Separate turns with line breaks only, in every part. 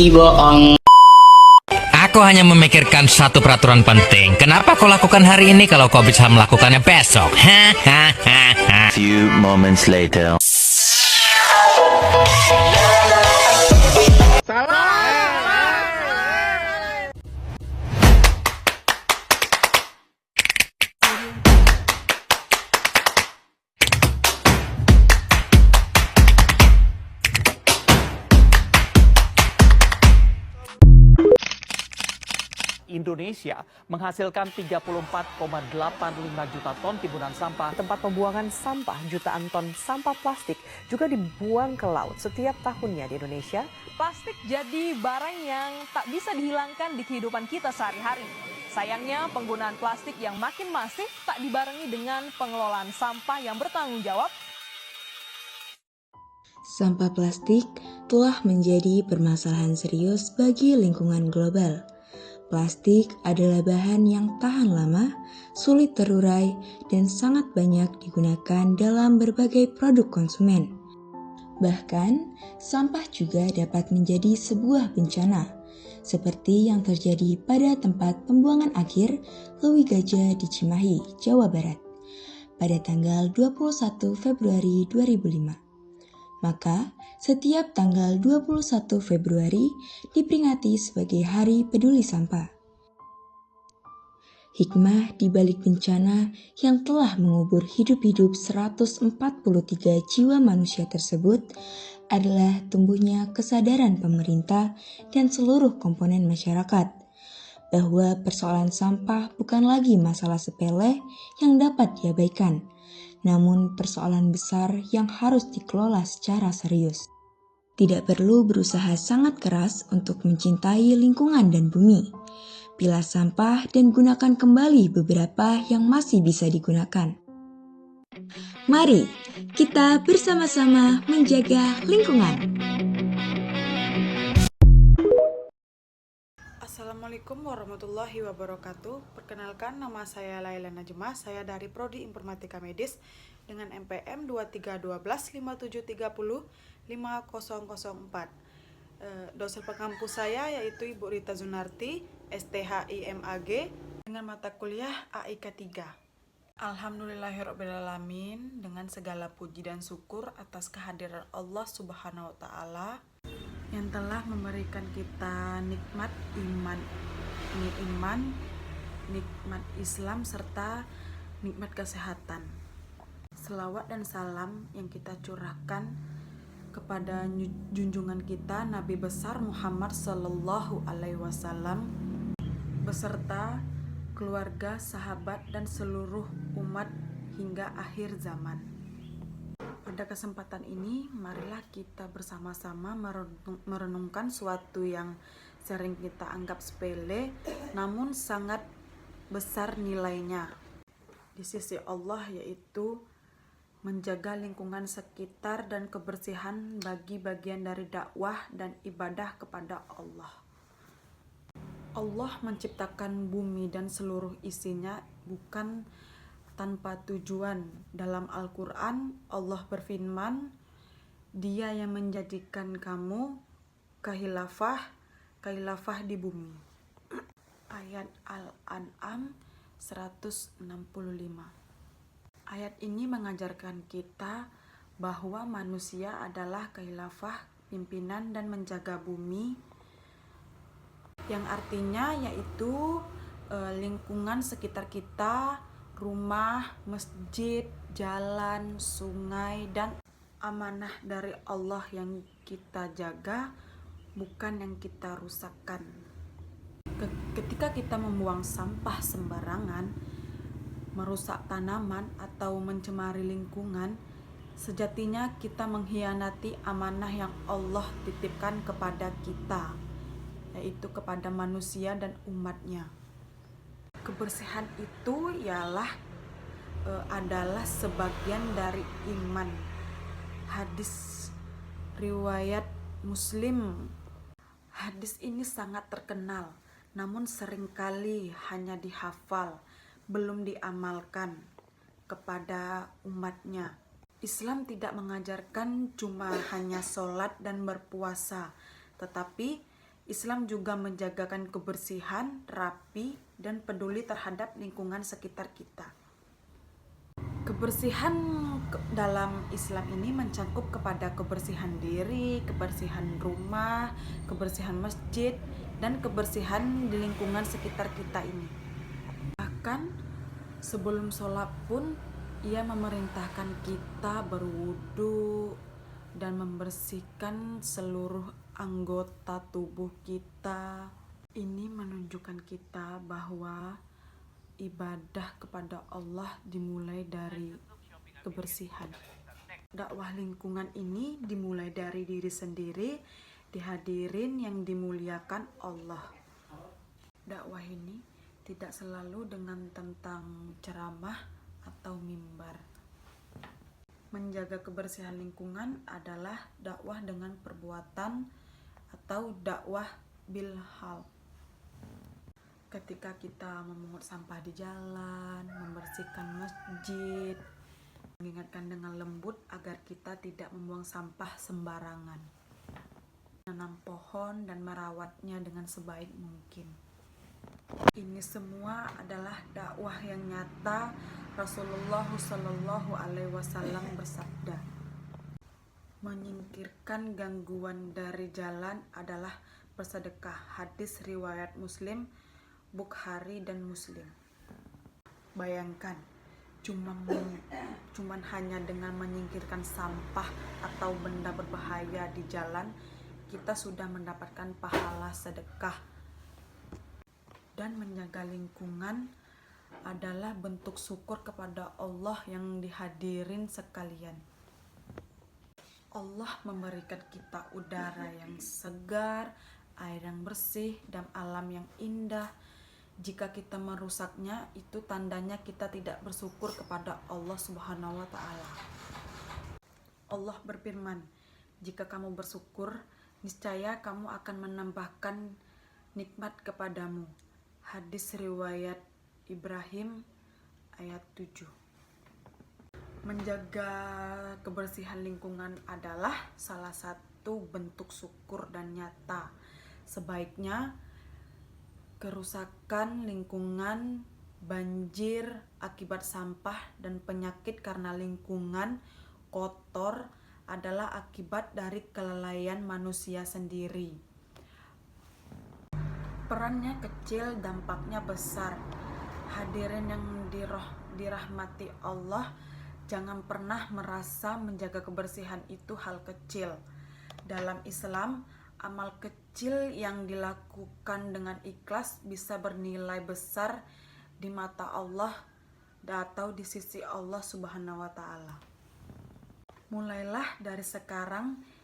bohong.
Aku hanya memikirkan satu peraturan penting. Kenapa kau lakukan hari ini kalau kau bisa melakukannya besok?
Few moments later.
Indonesia menghasilkan 34,85 juta ton timbunan sampah.
Tempat pembuangan sampah, jutaan ton sampah plastik juga dibuang ke laut setiap tahunnya di Indonesia.
Plastik jadi barang yang tak bisa dihilangkan di kehidupan kita sehari-hari. Sayangnya penggunaan plastik yang makin masif tak dibarengi dengan pengelolaan sampah yang bertanggung jawab.
Sampah plastik telah menjadi permasalahan serius bagi lingkungan global. Plastik adalah bahan yang tahan lama, sulit terurai, dan sangat banyak digunakan dalam berbagai produk konsumen. Bahkan, sampah juga dapat menjadi sebuah bencana, seperti yang terjadi pada tempat pembuangan akhir Lewi Gajah di Cimahi, Jawa Barat, pada tanggal 21 Februari 2005. Maka, setiap tanggal 21 Februari diperingati sebagai Hari Peduli Sampah. Hikmah di balik bencana yang telah mengubur hidup-hidup 143 jiwa manusia tersebut adalah tumbuhnya kesadaran pemerintah dan seluruh komponen masyarakat bahwa persoalan sampah bukan lagi masalah sepele yang dapat diabaikan, namun persoalan besar yang harus dikelola secara serius. Tidak perlu berusaha sangat keras untuk mencintai lingkungan dan bumi. Pilah sampah dan gunakan kembali beberapa yang masih bisa digunakan. Mari kita bersama-sama menjaga lingkungan.
Assalamualaikum warahmatullahi wabarakatuh. Perkenalkan, nama saya Laila Najmah. Saya dari Prodi Informatika Medis dengan NPM 231257305004. Dosen pengampus saya yaitu Ibu Rita Zunarti, STHI-MAG, dengan mata kuliah AIK 3. Alhamdulillahirrabbilalamin, dengan segala puji dan syukur atas kehadiran Allah Subhanahu wa Ta'ala yang telah memberikan kita nikmat iman, nikmat Islam, serta nikmat kesehatan. Selawat dan salam yang kita curahkan kepada junjungan kita Nabi besar Muhammad Sallallahu Alaihi Wasallam beserta keluarga, sahabat, dan seluruh umat hingga akhir zaman. Pada kesempatan ini, marilah kita bersama-sama merenungkan suatu yang sering kita anggap sepele, namun sangat besar nilainya di sisi Allah, yaitu menjaga lingkungan sekitar dan kebersihan bagi bagian dari dakwah dan ibadah kepada Allah. Allah menciptakan bumi dan seluruh isinya bukan tanpa tujuan. Dalam Al-Quran, Allah berfirman, Dia yang menjadikan kamu khilafah di bumi. Ayat Al-An'am 165. Ayat ini mengajarkan kita bahwa manusia adalah khilafah, pimpinan dan menjaga bumi, yang artinya yaitu lingkungan sekitar kita, rumah, masjid, jalan, sungai, dan amanah dari Allah yang kita jaga, bukan yang kita rusakkan. Ketika kita membuang sampah sembarangan, merusak tanaman atau mencemari lingkungan, sejatinya kita mengkhianati amanah yang Allah titipkan kepada kita, yaitu kepada manusia dan umatnya. Kebersihan itu adalah sebagian dari iman. Hadis riwayat Muslim. Hadis ini sangat terkenal, namun seringkali hanya dihafal, belum diamalkan kepada umatnya. Islam tidak mengajarkan cuma hanya sholat dan berpuasa, tetapi Islam juga menjagakan kebersihan, rapi, dan peduli terhadap lingkungan sekitar kita. Kebersihan dalam Islam ini mencakup kepada kebersihan diri, kebersihan rumah, kebersihan masjid, dan kebersihan di lingkungan sekitar kita ini. Bahkan sebelum sholat pun ia memerintahkan kita berwudu dan membersihkan seluruh anggota tubuh kita. Ini menunjukkan kita bahwa ibadah kepada Allah dimulai dari kebersihan. Dakwah lingkungan ini dimulai dari diri sendiri, dihadirin yang dimuliakan Allah. Dakwah ini tidak selalu dengan tentang ceramah atau mimbar. Menjaga kebersihan lingkungan adalah dakwah dengan perbuatan atau dakwah bil hal. Ketika kita memungut sampah di jalan, membersihkan masjid, mengingatkan dengan lembut agar kita tidak membuang sampah sembarangan, menanam pohon dan merawatnya dengan sebaik mungkin. Ini semua adalah dakwah yang nyata. Rasulullah Shallallahu Alaihi Wasallam bersabda, menyingkirkan gangguan dari jalan adalah bersedekah. Hadis riwayat Muslim, Bukhari dan Muslim. Bayangkan, cuman hanya dengan menyingkirkan sampah atau benda berbahaya di jalan, kita sudah mendapatkan pahala sedekah. Dan menjaga lingkungan adalah bentuk syukur kepada Allah yang dihadirin sekalian. Allah memberikan kita udara yang segar, air yang bersih, dan alam yang indah. Jika kita merusaknya, itu tandanya kita tidak bersyukur kepada Allah Subhanahu wa Ta'ala. Allah berfirman, jika kamu bersyukur, niscaya kamu akan menambahkan nikmat kepadamu. Hadis riwayat Ibrahim ayat 7. Menjaga kebersihan lingkungan adalah salah satu bentuk syukur dan nyata. Sebaiknya kerusakan lingkungan, banjir akibat sampah, dan penyakit karena lingkungan kotor adalah akibat dari kelalaian manusia sendiri. Perannya kecil, dampaknya besar. Hadirin yang dirahmati Allah, jangan pernah merasa menjaga kebersihan itu hal kecil. Dalam Islam, amal kecil yang dilakukan dengan ikhlas bisa bernilai besar di mata Allah atau di sisi Allah Subhanahu wa Ta'ala. Mulailah dari sekarang,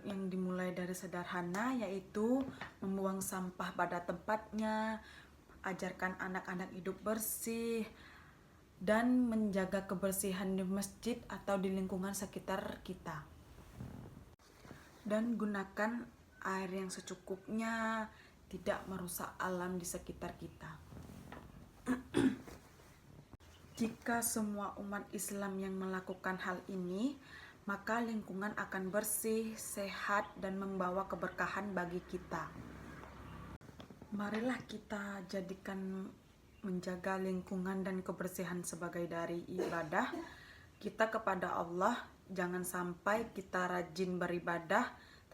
yang dimulai dari sederhana, yaitu membuang sampah pada tempatnya, ajarkan anak-anak hidup bersih, dan menjaga kebersihan di masjid atau di lingkungan sekitar kita. Dan gunakan air yang secukupnya, tidak merusak alam di sekitar kita. Jika semua umat Islam yang melakukan hal ini, maka lingkungan akan bersih, sehat, dan membawa keberkahan bagi kita. Marilah kita jadikan menjaga lingkungan dan kebersihan sebagai dari ibadah kita kepada Allah. Jangan sampai kita rajin beribadah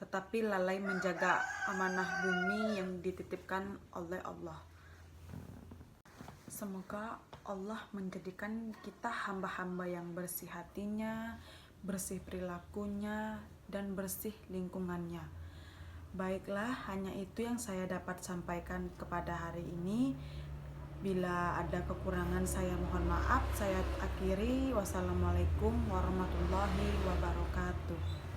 tetapi lalai menjaga amanah bumi yang dititipkan oleh Allah. Semoga Allah menjadikan kita hamba-hamba yang bersih hatinya, bersih perilakunya, dan bersih lingkungannya. Baiklah, hanya itu yang saya dapat sampaikan kepada hari ini. Bila ada kekurangan saya mohon maaf. Saya akhiri. Wassalamualaikum warahmatullahi wabarakatuh.